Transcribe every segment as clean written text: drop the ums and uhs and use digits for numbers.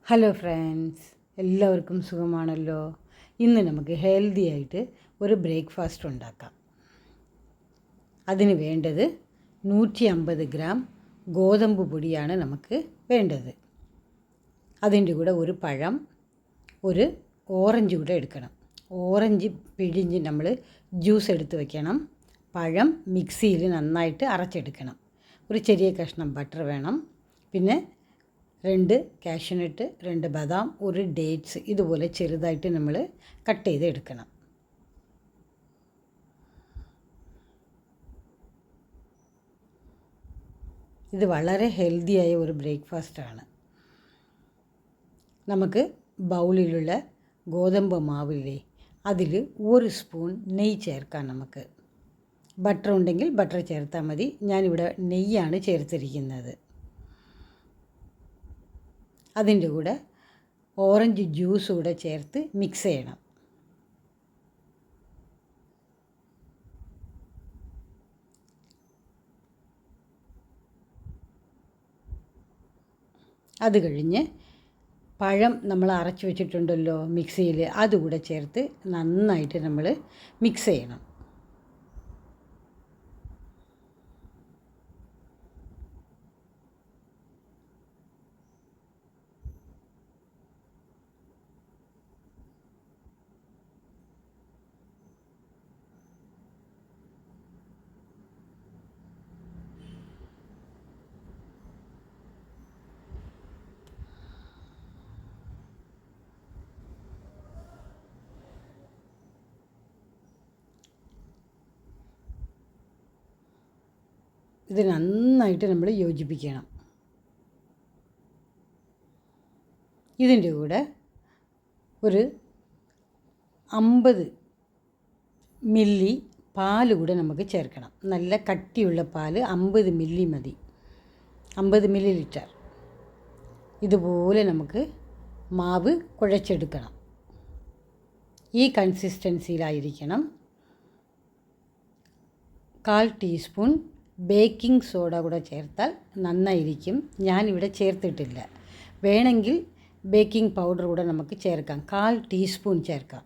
Hello friends, എല്ലാവർക്കും സുഖമാണല്ലോ. ഇന്ന് നമുക്ക് ഹെൽത്തി ആയിട്ട് ഒരു ബ്രേക്ക്ഫാസ്റ്റ് ഉണ്ടാക്കാം. അതിന് വേണ്ടത് 150 ഗ്രാം ഗോതമ്പ് പൊടിയാണ് നമുക്ക് വേണ്ടത്. അതിൻ്റെ കൂടെ ഒരു പഴം, ഒരു ഓറഞ്ച് കൂടെ എടുക്കണം. ഓറഞ്ച് പിഴിഞ്ഞ് നമ്മൾ ജ്യൂസ് എടുത്ത് വയ്ക്കണം. പഴം മിക്സിയിൽ നന്നായിട്ട് അരച്ചെടുക്കണം. ഒരു ചെറിയ കഷ്ണം ബട്ടർ വേണം. പിന്നെ 2 കാഷ്യൂനട്ട്, 2 ബദാം, ഒരു ഡേറ്റ്സ് ഇതുപോലെ ചെറുതായിട്ട് നമ്മൾ കട്ട് ചെയ്ത് എടുക്കണം. ഇത് വളരെ ഹെൽത്തിയായ ഒരു ബ്രേക്ക്ഫാസ്റ്റാണ്. നമുക്ക് ബൗളിലുള്ള ഗോതമ്പ് മാവില്ലേ, അതിൽ 1 സ്പൂൺ നെയ്യ് ചേർക്കാം. നമുക്ക് ബട്ടർ ഉണ്ടെങ്കിൽ ബട്ടർ ചേർത്താൽ മതി. ഞാനിവിടെ നെയ്യാണ് ചേർത്തിരിക്കുന്നത്. അതിൻ്റെ കൂടെ ഓറഞ്ച് ജ്യൂസ് കൂടെ ചേർത്ത് മിക്സ് ചെയ്യണം. അത് കഴിഞ്ഞ് പഴം നമ്മൾ അരച്ച് വെച്ചിട്ടുണ്ടല്ലോ മിക്സിയിൽ, അതുകൂടെ ചേർത്ത് നന്നായിട്ട് നമ്മൾ മിക്സ് ചെയ്യണം. ഇത് നന്നായിട്ട് നമ്മൾ യോജിപ്പിക്കണം. ഇതിൻ്റെ കൂടെ ഒരു 50 മില്ലി പാൽ കൂടെ നമുക്ക് ചേർക്കണം. നല്ല കട്ടിയുള്ള പാൽ 50 മില്ലി മതി, 50 മില്ലി ലിറ്റർ. ഇതുപോലെ നമുക്ക് മാവ് കുഴച്ചെടുക്കണം. ഈ കൺസിസ്റ്റൻസിയിലായിരിക്കണം. 1/4 ടീസ്പൂൺ ബേക്കിംഗ് സോഡ കൂടെ ചേർത്താൽ നന്നായിരിക്കും. ഞാനിവിടെ ചേർത്തിട്ടില്ല. വേണമെങ്കിൽ ബേക്കിംഗ് പൗഡർ കൂടെ നമുക്ക് ചേർക്കാം. 1/4 ടീസ്പൂൺ ചേർക്കാം.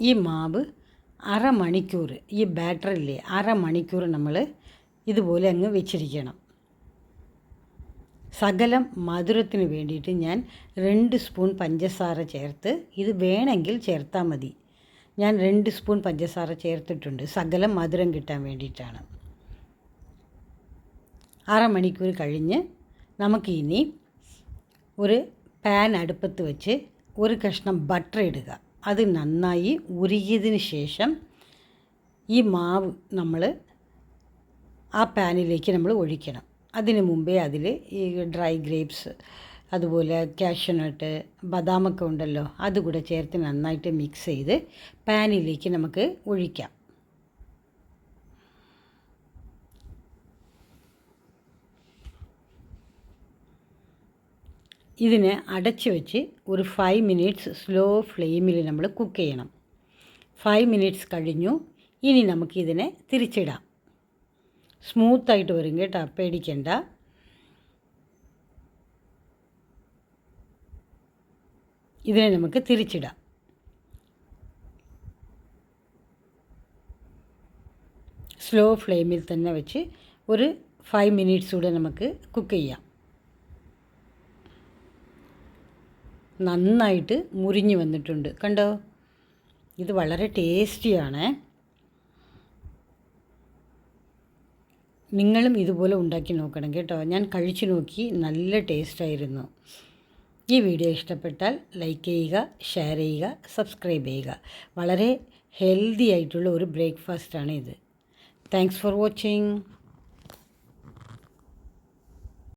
ഈ മാവ് അരമണിക്കൂർ, ഈ ബാറ്ററില്ലേ, അരമണിക്കൂർ നമ്മൾ ഇതുപോലെ അങ്ങ് വെച്ചിരിക്കണം. സകലം മധുരത്തിന് വേണ്ടിയിട്ട് ഞാൻ 2 സ്പൂൺ പഞ്ചസാര ചേർത്ത്, ഇത് വേണമെങ്കിൽ ചേർത്താൽ മതി. ഞാൻ 2 സ്പൂൺ പഞ്ചസാര ചേർത്തിട്ടുണ്ട്, സകലം മധുരം കിട്ടാൻ വേണ്ടിയിട്ടാണ്. അരമണിക്കൂർ കഴിഞ്ഞ് നമുക്കിനി ഒരു പാൻ അടുപ്പത്ത് വെച്ച് ഒരു കഷ്ണം ബട്ടർ ഇടുക. അത് നന്നായി ഉരുകിയതിന് ശേഷം ഈ മാവ് നമ്മൾ ആ പാനിലേക്ക് നമ്മൾ ഒഴിക്കണം. അതിന് മുമ്പേ അതിൽ ഈ ഡ്രൈ ഗ്രേപ്സ്, അതുപോലെ കാഷ്യൂനട്ട്, ബദാമൊക്കെ ഉണ്ടല്ലോ, അതുകൂടെ ചേർത്ത് നന്നായിട്ട് മിക്സ് ചെയ്ത് പാനിലേക്ക് നമുക്ക് ഒഴിക്കാം. ഇതിനെ അടച്ച് വെച്ച് ഒരു 5 മിനിറ്റ്സ് സ്ലോ ഫ്ലെയിമിൽ നമ്മൾ കുക്ക് ചെയ്യണം. 5 മിനിറ്റ്സ് കഴിഞ്ഞു. ഇനി നമുക്കിതിനെ തിരിച്ചിടാം. സ്മൂത്തായിട്ട് വരും കേട്ടോ, പേടിക്കണ്ട. ഇതിനെ നമുക്ക് തിരിച്ചിടാം. സ്ലോ ഫ്ലെയിമിൽ തന്നെ വെച്ച് ഒരു 5 മിനിറ്റ്സ് കൂടെ നമുക്ക് കുക്ക് ചെയ്യാം. നന്നായിട്ട് മുരിഞ്ഞ് വന്നിട്ടുണ്ട്, കണ്ടോ? ഇത് വളരെ ടേസ്റ്റിയാണ്. നിങ്ങളും ഇതുപോലെ ഉണ്ടാക്കി നോക്കണം കേട്ടോ. ഞാൻ കഴിച്ചു നോക്കി, നല്ല ടേസ്റ്റായിരുന്നു. ഈ വീഡിയോ ഇഷ്ടപ്പെട്ടാൽ ലൈക്ക് ചെയ്യുക, ഷെയർ ചെയ്യുക, സബ്സ്ക്രൈബ് ചെയ്യുക. വളരെ ഹെൽത്തി ആയിട്ടുള്ള ഒരു ബ്രേക്ക്ഫാസ്റ്റാണ് ഇത്. Thanks for watching.